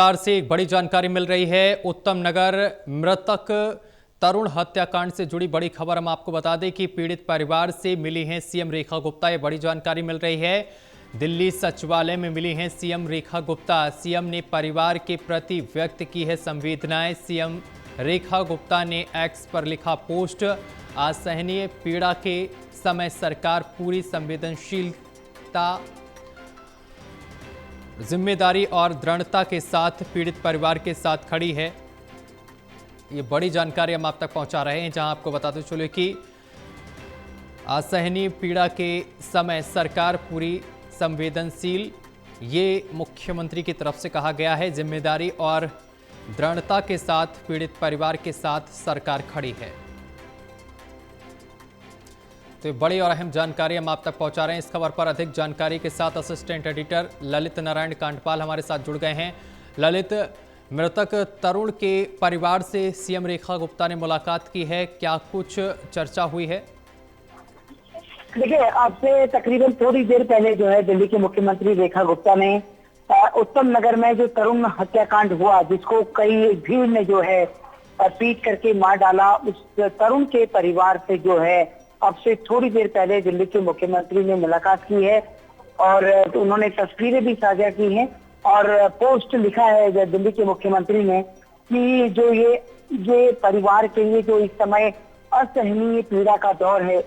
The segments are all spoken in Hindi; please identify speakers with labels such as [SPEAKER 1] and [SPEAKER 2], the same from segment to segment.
[SPEAKER 1] से एक बड़ी जानकारी मिल रही है। उत्तम नगर मृतक तरुण हत्याकांड से जुड़ी बड़ी खबर हम आपको बता दें कि पीड़ित परिवार से मिली हैं सीएम रेखा गुप्ता। ये बड़ी जानकारी मिल रही है। दिल्ली सचिवालय में मिली हैं सीएम रेखा गुप्ता। सीएम ने परिवार के प्रति व्यक्त की है संवेदनाएं। सीएम रेखा गुप्ता ने एक्स पर लिखा पोस्ट, असहनीय पीड़ा के समय सरकार पूरी संवेदनशीलता, जिम्मेदारी और दृढ़ता के साथ पीड़ित परिवार के साथ खड़ी है। ये बड़ी जानकारी हम आप तक पहुंचा रहे हैं, जहां आपको बताते चले कि असहनीय पीड़ा के समय सरकार पूरी संवेदनशील, ये मुख्यमंत्री की तरफ से कहा गया है। जिम्मेदारी और दृढ़ता के साथ पीड़ित परिवार के साथ सरकार खड़ी है। तो बड़ी और अहम जानकारी हम आप तक पहुंचा रहे हैं। इस खबर पर अधिक जानकारी के साथ असिस्टेंट एडिटर ललित नारायण कांडपाल हमारे साथ जुड़ गए हैं। ललित, मृतक तरुण के परिवार से सीएम रेखा गुप्ता ने मुलाकात की है, क्या कुछ चर्चा हुई है?
[SPEAKER 2] देखिए, आपसे तकरीबन थोड़ी देर पहले जो है दिल्ली के मुख्यमंत्री रेखा गुप्ता ने उत्तम नगर में जो तरुण हत्याकांड हुआ, जिसको कई भीड़ ने जो है पीट करके मार डाला, उस तरुण के परिवार से जो है अब से थोड़ी देर पहले दिल्ली के मुख्यमंत्री ने मुलाकात की है और उन्होंने तस्वीरें भी साझा की हैं और पोस्ट लिखा है दिल्ली के मुख्यमंत्री ने कि जो ये परिवार के लिए जो इस समय असहनीय पीड़ा का दौर है,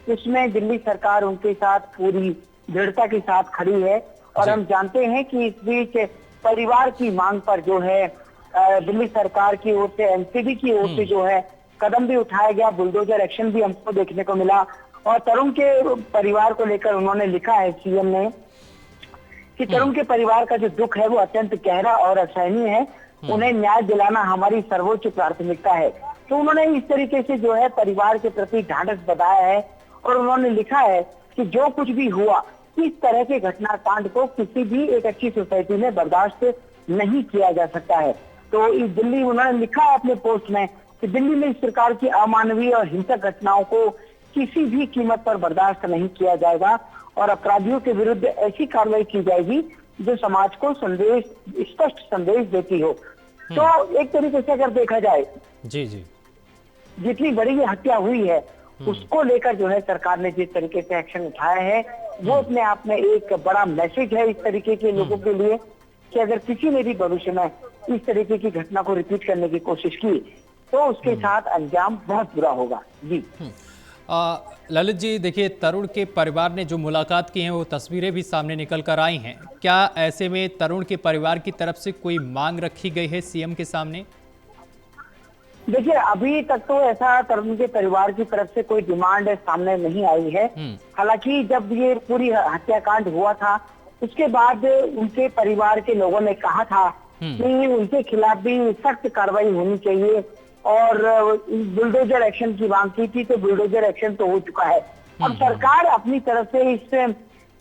[SPEAKER 2] उसमें दिल्ली सरकार उनके साथ पूरी दृढ़ता के साथ खड़ी है। और हम जानते हैं कि इस बीच परिवार की मांग पर जो है दिल्ली सरकार की ओर से, एनसीबी की ओर से जो है कदम भी उठाया गया, बुलडोजर एक्शन भी हमको देखने को मिला। और तरुण के परिवार को लेकर उन्होंने लिखा है सीएम ने कि तरुण के परिवार का जो दुख है वो अत्यंत गहरा और असहनीय है, उन्हें न्याय दिलाना हमारी सर्वोच्च प्राथमिकता है। तो उन्होंने इस तरीके से जो है परिवार के प्रति ढांढस बताया है और उन्होंने लिखा है कि जो कुछ भी हुआ, इस तरह के घटनाकांड को किसी भी एक अच्छी सोसाइटी में बर्दाश्त नहीं किया जा सकता है। तो इस दिल्ली, उन्होंने लिखा है अपने पोस्ट में कि दिल्ली में इस प्रकार की अमानवीय और हिंसक घटनाओं को किसी भी कीमत पर बर्दाश्त नहीं किया जाएगा और अपराधियों के विरुद्ध ऐसी कार्रवाई की जाएगी जो समाज को स्पष्ट संदेश देती हो। तो एक तरीके से अगर देखा जाए,
[SPEAKER 1] जी,
[SPEAKER 2] जितनी बड़ी ये हत्या हुई है उसको लेकर जो है सरकार ने जिस तरीके से एक्शन उठाया है, वो अपने आप में एक बड़ा मैसेज है इस तरीके के लोगों के लिए कि अगर किसी ने भी भविष्य में इस तरीके की घटना को रिपीट करने की कोशिश की तो उसके साथ अंजाम बहुत बुरा होगा। जी
[SPEAKER 1] ललित जी, देखिए, तरुण के परिवार ने जो मुलाकात की है वो तस्वीरें भी सामने निकल कर आई हैं। क्या ऐसे में तरुण के परिवार की तरफ से कोई मांग रखी गई है सीएम के सामने?
[SPEAKER 2] देखिए, अभी तक तो ऐसा तरुण के परिवार की तरफ से कोई डिमांड सामने नहीं आई है। हालांकि जब ये पूरी हत्याकांड हुआ था उसके बाद उनके परिवार के लोगों ने कहा था कि उनके खिलाफ भी सख्त कार्रवाई होनी चाहिए और बुलडोजर एक्शन की मांग की थी, तो बुलडोजर एक्शन तो हो चुका है। अब सरकार अपनी तरफ से इस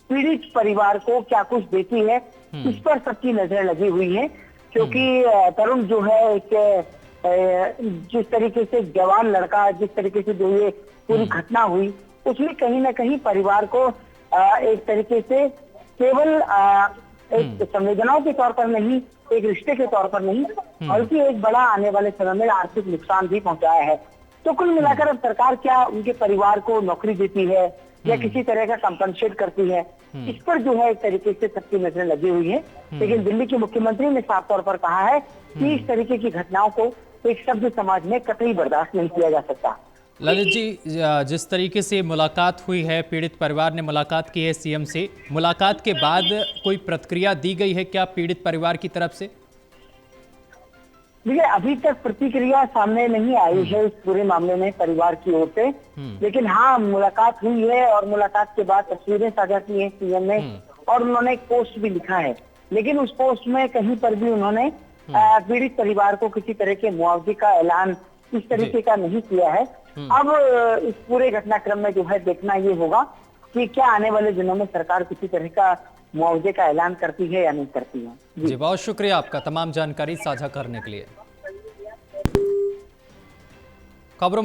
[SPEAKER 2] पीड़ित परिवार को क्या कुछ देती है, इस पर सबकी नजर लगी हुई है, क्योंकि तरुण जो है एक जिस तरीके से जवान लड़का, जिस तरीके से जो ये पूरी घटना हुई, उसमें कहीं ना कहीं परिवार को एक तरीके से केवल एक संवेदनाओं के तौर पर नहीं, एक रिश्ते के तौर पर नहीं, बल्कि एक बड़ा आने वाले समय में आर्थिक नुकसान भी पहुंचाया है। तो कुल मिलाकर अब सरकार क्या उनके परिवार को नौकरी देती है या किसी तरह का कंपनसेट करती है, इस पर जो है एक तरीके से सबकी नजर लगी हुई है। लेकिन दिल्ली के मुख्यमंत्री ने साफ तौर पर कहा है कि इस तरीके की घटनाओं को एक सभ्य समाज में कतई बर्दाश्त नहीं किया जा सकता।
[SPEAKER 1] ललित जी, जिस तरीके से मुलाकात हुई है, पीड़ित परिवार ने मुलाकात की है सीएम से, मुलाकात के बाद कोई प्रतिक्रिया दी गई है क्या पीड़ित परिवार की तरफ से?
[SPEAKER 2] देखिए, अभी तक प्रतिक्रिया सामने नहीं आई है इस पूरे मामले में परिवार की ओर से, लेकिन हाँ, मुलाकात हुई है और मुलाकात के बाद तस्वीरें साझा की है सीएम ने और उन्होंने एक पोस्ट भी लिखा है। लेकिन उस पोस्ट में कहीं पर भी उन्होंने पीड़ित परिवार को किसी तरह के मुआवजे का ऐलान इस तरीके का नहीं किया है। अब इस पूरे घटनाक्रम में जो है देखना ये होगा कि क्या आने वाले दिनों में सरकार किसी तरह का मुआवजे का ऐलान करती है या नहीं करती है।
[SPEAKER 1] जी, बहुत शुक्रिया आपका तमाम जानकारी साझा करने के लिए। खबरों